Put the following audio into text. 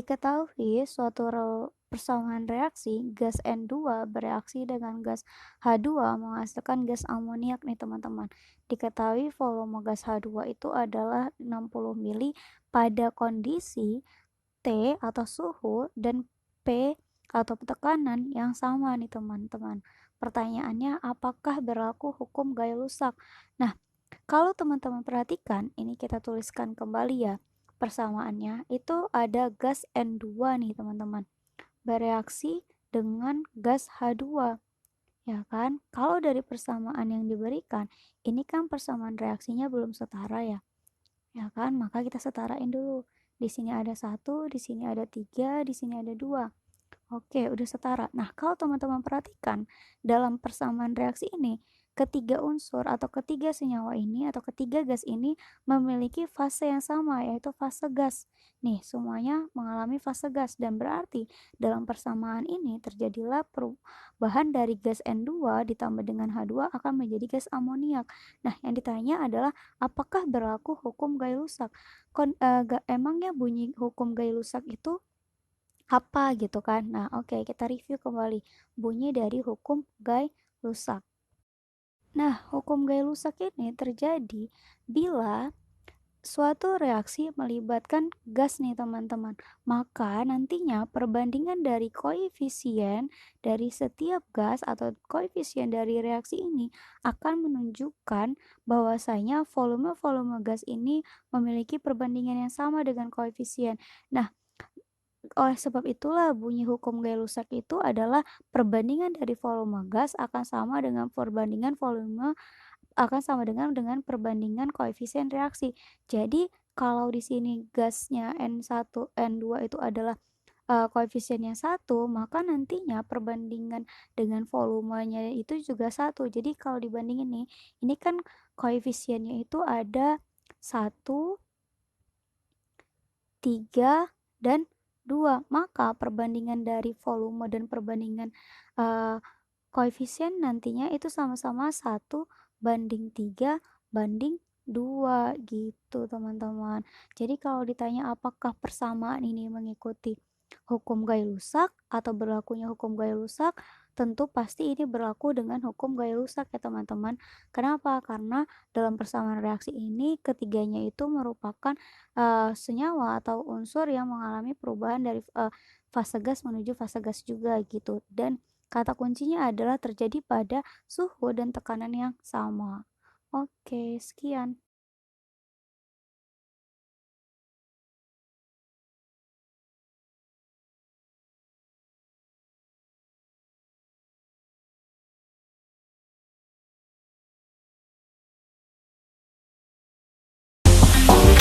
Diketahui suatu persamaan reaksi gas N2 bereaksi dengan gas H2 menghasilkan gas amoniak nih teman-teman. Diketahui volume gas H2 itu adalah 60 mili pada kondisi T atau suhu dan P atau tekanan yang sama nih teman-teman. Pertanyaannya, apakah berlaku hukum Gay-Lussac? Nah, kalau teman-teman perhatikan, ini kita tuliskan kembali ya. Persamaannya itu ada gas N2 nih teman-teman. Bereaksi dengan gas H2. Ya kan? Kalau dari persamaan yang diberikan, ini kan persamaan reaksinya belum setara ya. Ya kan? Maka kita setarain dulu. Di sini ada 1, di sini ada 3, di sini ada 2. Oke, udah setara. Nah, kalau teman-teman perhatikan, dalam persamaan reaksi ini, ketiga unsur atau ketiga senyawa ini atau ketiga gas ini memiliki fase yang sama, yaitu fase gas. Nih, semuanya mengalami fase gas dan berarti dalam persamaan ini terjadilah perubahan dari gas N2 ditambah dengan H2 akan menjadi gas amoniak. Nah, yang ditanya adalah apakah berlaku hukum Gay-Lussac? Emangnya bunyi hukum Gay-Lussac itu apa gitu kan. Nah, oke, kita review kembali bunyi dari hukum Gay-Lussac. Nah, hukum Gay-Lussac ini terjadi bila suatu reaksi melibatkan gas nih teman-teman. Maka nantinya perbandingan dari koefisien dari setiap gas atau koefisien dari reaksi ini akan menunjukkan bahwasanya volume-volume gas ini memiliki perbandingan yang sama dengan koefisien. Nah, oleh sebab itulah bunyi hukum Gay-Lussac itu adalah perbandingan dari volume gas akan sama dengan perbandingan volume akan sama dengan perbandingan koefisien reaksi. Jadi kalau di sini gasnya N1, N2 itu adalah koefisiennya 1, maka nantinya perbandingan dengan volumenya itu juga 1. Jadi kalau dibandingin nih, ini kan koefisiennya itu ada 1, 3, dan 2. Maka perbandingan dari volume dan perbandingan koefisien nantinya itu sama-sama 1:3 banding 2 gitu teman-teman. Jadi kalau ditanya apakah persamaan ini mengikuti hukum Gay-Lussac atau berlakunya hukum Gay-Lussac, tentu pasti ini berlaku dengan hukum Gay-Lussac ya teman-teman. Kenapa? Karena dalam persamaan reaksi ini ketiganya itu merupakan senyawa atau unsur yang mengalami perubahan dari fase gas menuju fase gas juga gitu. Dan kata kuncinya adalah terjadi pada suhu dan tekanan yang sama. Oke, sekian.